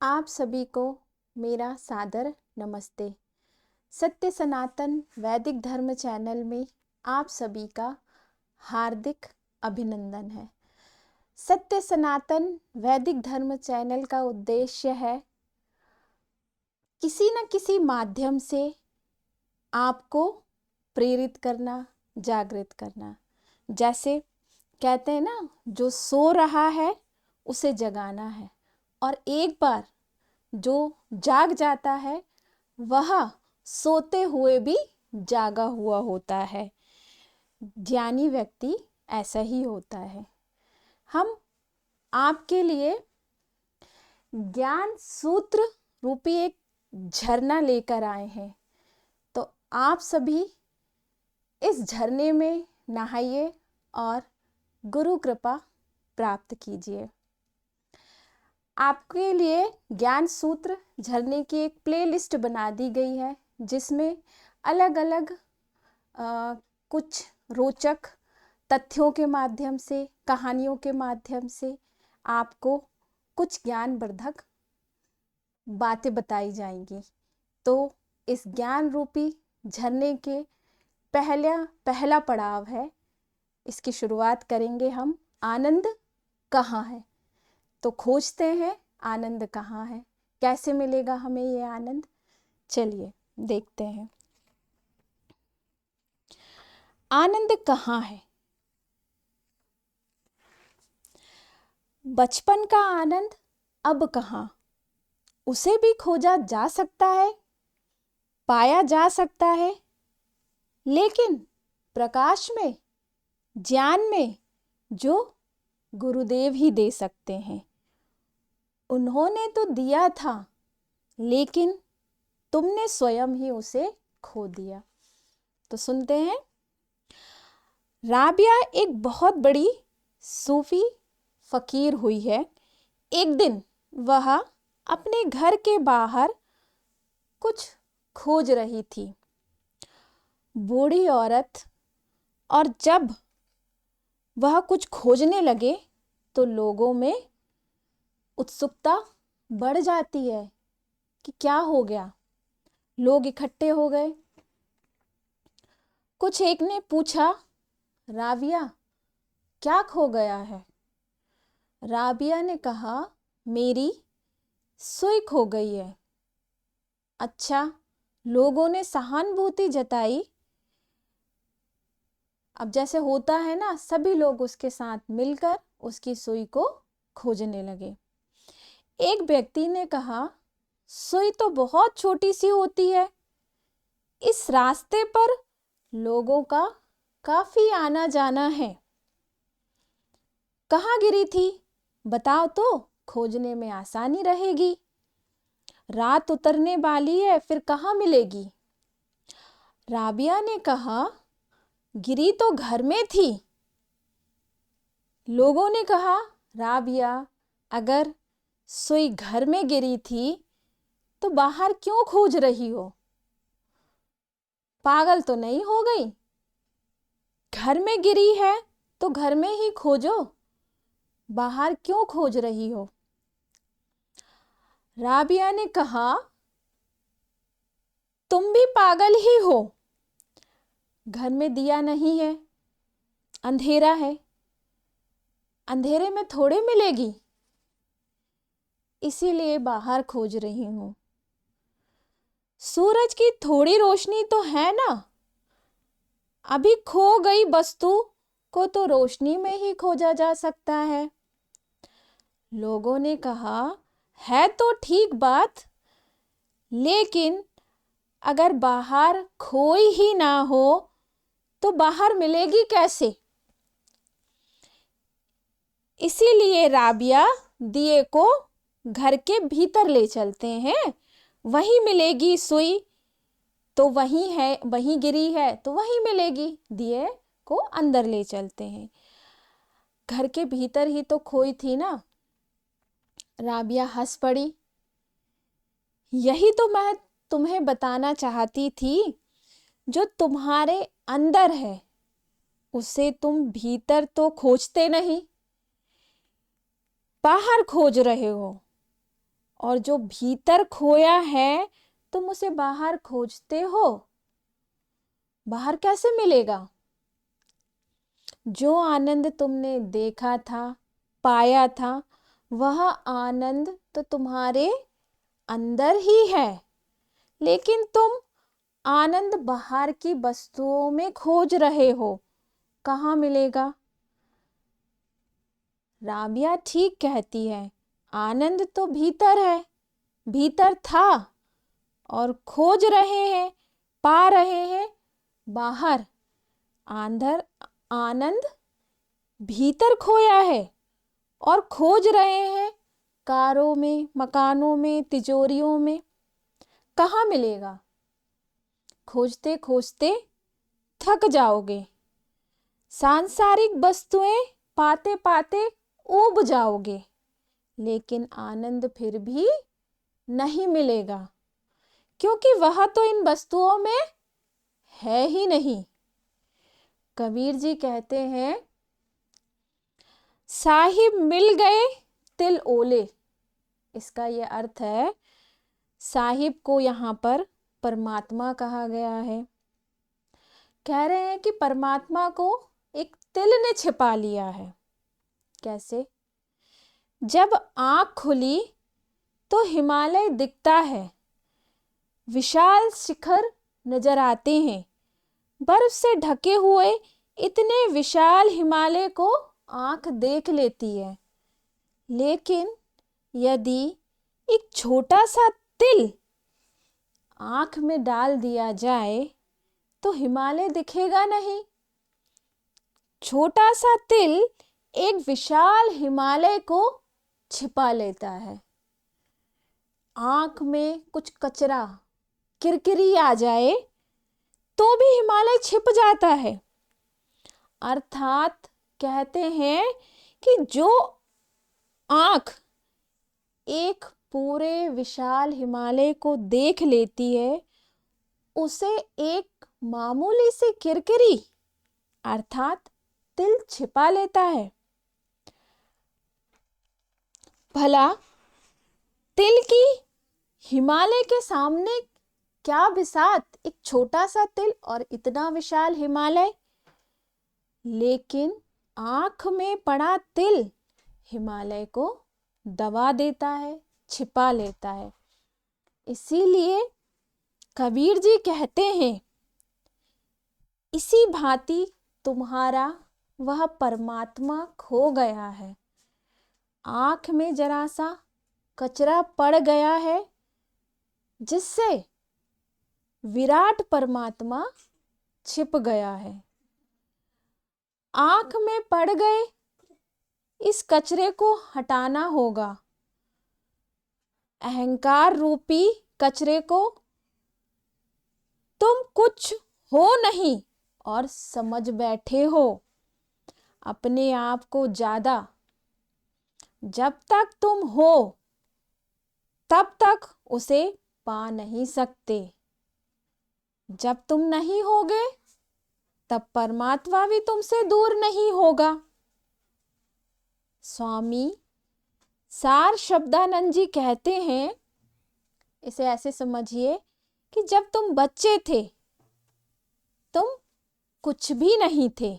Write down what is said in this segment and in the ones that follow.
आप सभी को मेरा सादर नमस्ते। सत्य सनातन वैदिक धर्म चैनल में आप सभी का हार्दिक अभिनंदन है। सत्य सनातन वैदिक धर्म चैनल का उद्देश्य है किसी न किसी माध्यम से आपको प्रेरित करना, जागृत करना। जैसे कहते हैं ना, जो सो रहा है उसे जगाना है, और एक बार जो जाग जाता है वह सोते हुए भी जागा हुआ होता है। ज्ञानी व्यक्ति ऐसा ही होता है। हम आपके लिए ज्ञान सूत्र रूपी एक झरना लेकर आए हैं, तो आप सभी इस झरने में नहाइए और गुरु कृपा प्राप्त कीजिए। आपके लिए ज्ञान सूत्र झरने की एक प्लेलिस्ट बना दी गई है, जिसमें अलग अलग कुछ रोचक तथ्यों के माध्यम से, कहानियों के माध्यम से आपको कुछ ज्ञानवर्धक बातें बताई जाएंगी। तो इस ज्ञान रूपी झरने के पहला पड़ाव है। इसकी शुरुआत करेंगे हम। आनंद कहाँ है? तो खोजते हैं आनंद कहाँ है, कैसे मिलेगा हमें ये आनंद। चलिए देखते हैं आनंद कहाँ है। बचपन का आनंद अब कहाँ? उसे भी खोजा जा सकता है, पाया जा सकता है, लेकिन प्रकाश में, ज्ञान में जो गुरुदेव ही दे सकते हैं। उन्होंने तो दिया था, लेकिन तुमने स्वयं ही उसे खो दिया। तो सुनते हैं। राबिया एक बहुत बड़ी सूफी फकीर हुई है। एक दिन वह अपने घर के बाहर कुछ खोज रही थी। बूढ़ी औरत, और जब वह कुछ खोजने लगे तो लोगों में उत्सुकता बढ़ जाती है कि क्या हो गया। लोग इकट्ठे हो गए। कुछ एक ने पूछा, राबिया क्या खो गया है? राबिया ने कहा, मेरी सुई खो गई है। अच्छा, लोगों ने सहानुभूति जताई। अब जैसे होता है ना, सभी लोग उसके साथ मिलकर उसकी सुई को खोजने लगे। एक व्यक्ति ने कहा, सुई तो बहुत छोटी सी होती है, इस रास्ते पर लोगों का काफी आना जाना है। कहाँ गिरी थी बताओ तो खोजने में आसानी रहेगी। रात उतरने वाली है, फिर कहाँ मिलेगी? राबिया ने कहा, गिरी तो घर में थी। लोगों ने कहा, राबिया अगर सुई घर में गिरी थी तो बाहर क्यों खोज रही हो? पागल तो नहीं हो गई? घर में गिरी है तो घर में ही खोजो, बाहर क्यों खोज रही हो? राबिया ने कहा, तुम भी पागल ही हो। घर में दिया नहीं है, अंधेरा है, अंधेरे में थोड़े मिलेगी, इसीलिए बाहर खोज रही हूं। सूरज की थोड़ी रोशनी तो है ना, अभी खो गई वस्तु को तो रोशनी में ही खोजा जा सकता है। लोगों ने कहा, है तो ठीक बात, लेकिन अगर बाहर खोई ही ना हो तो बाहर मिलेगी कैसे? इसीलिए राबिया दिए को घर के भीतर ले चलते हैं, वहीं मिलेगी सुई, तो वहीं है, वहीं गिरी है तो वहीं मिलेगी। दिए को अंदर ले चलते हैं। घर के भीतर ही तो खोई थी ना। राबिया हंस पड़ी। यही तो मैं तुम्हें बताना चाहती थी, जो तुम्हारे अंदर है उसे तुम भीतर तो खोजते नहीं, बाहर खोज रहे हो। और जो भीतर खोया है तुम उसे बाहर खोजते हो, बाहर कैसे मिलेगा? जो आनंद तुमने देखा था, पाया था, वह आनंद तो तुम्हारे अंदर ही है, लेकिन तुम आनंद बाहर की वस्तुओं में खोज रहे हो, कहाँ मिलेगा? राबिया ठीक कहती है, आनंद तो भीतर है, भीतर था, और खोज रहे हैं, पा रहे हैं बाहर। आनंद भीतर खोया है और खोज रहे हैं कारों में, मकानों में, तिजोरियों में, कहाँ मिलेगा? खोजते खोजते थक जाओगे, सांसारिक वस्तुएं पाते पाते ऊब जाओगे, लेकिन आनंद फिर भी नहीं मिलेगा, क्योंकि वह तो इन वस्तुओं में है ही नहीं। कबीर जी कहते हैं, साहिब मिल गए तिल ओले। इसका यह अर्थ है, साहिब को यहाँ पर परमात्मा कहा गया है। कह रहे हैं कि परमात्मा को एक तिल ने छिपा लिया है। कैसे? जब आँख खुली तो हिमालय दिखता है, विशाल शिखर नजर आते हैं। बर्फ से ढके हुए इतने विशाल हिमालय को आँख देख लेती है, लेकिन यदि एक छोटा सा तिल आँख में डाल दिया जाए तो हिमालय दिखेगा नहीं। छोटा सा तिल एक विशाल हिमालय को छिपा लेता है। आँख में कुछ कचरा, किरकिरी आ जाए तो भी हिमालय छिप जाता है। अर्थात कहते हैं कि जो आँख एक पूरे विशाल हिमालय को देख लेती है, उसे एक मामूली सी किरकिरी अर्थात तिल छिपा लेता है। भला तिल की हिमालय के सामने क्या बिसात, एक छोटा सा तिल और इतना विशाल हिमालय। लेकिन आँख में पड़ा तिल हिमालय को दबा देता है, छिपा लेता है। इसीलिए कबीर जी कहते हैं, इसी भांति तुम्हारा वह परमात्मा खो गया है। आँख में जरा सा कचरा पड़ गया है, जिससे विराट परमात्मा छिप गया है। आँख में पड़ गए इस कचरे को हटाना होगा। अहंकार रूपी कचरे को तुम कुछ हो नहीं और समझ बैठे हो अपने आप को ज्यादा। जब तक तुम हो तब तक उसे पा नहीं सकते। जब तुम नहीं होगे तब परमात्मा भी तुमसे दूर नहीं होगा। स्वामी सार शब्दानंद जी कहते हैं, इसे ऐसे समझिए कि जब तुम बच्चे थे तुम कुछ भी नहीं थे,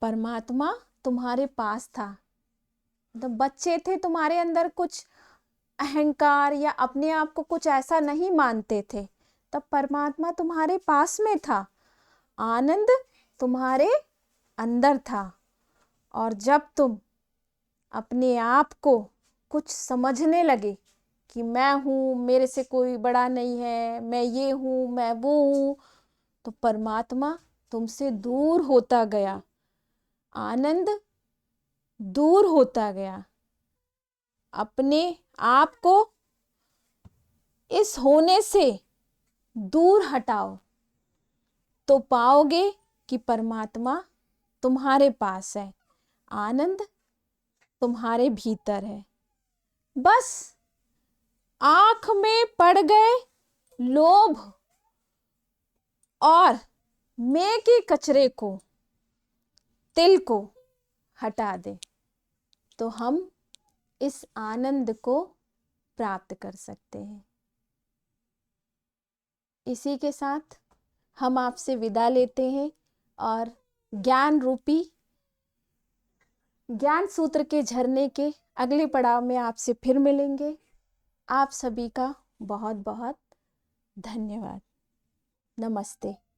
परमात्मा तुम्हारे पास था। तो बच्चे थे, तुम्हारे अंदर कुछ अहंकार या अपने आप को कुछ ऐसा नहीं मानते थे, तब परमात्मा तुम्हारे पास में था, आनंद तुम्हारे अंदर था। और जब तुम अपने आप को कुछ समझने लगे कि मैं हूँ, मेरे से कोई बड़ा नहीं है, मैं ये हूँ, मैं वो हूँ, तो परमात्मा तुमसे दूर होता गया, आनंद दूर होता गया। अपने आप को इस होने से दूर हटाओ तो पाओगे कि परमात्मा तुम्हारे पास है, आनंद तुम्हारे भीतर है। बस आँख में पड़ गए लोभ और मैं के कचरे को, तिल को हटा दे तो हम इस आनंद को प्राप्त कर सकते हैं। इसी के साथ हम आपसे विदा लेते हैं और ज्ञान रूपी ज्ञान सूत्र के झरने के अगले पड़ाव में आपसे फिर मिलेंगे। आप सभी का बहुत बहुत धन्यवाद। नमस्ते।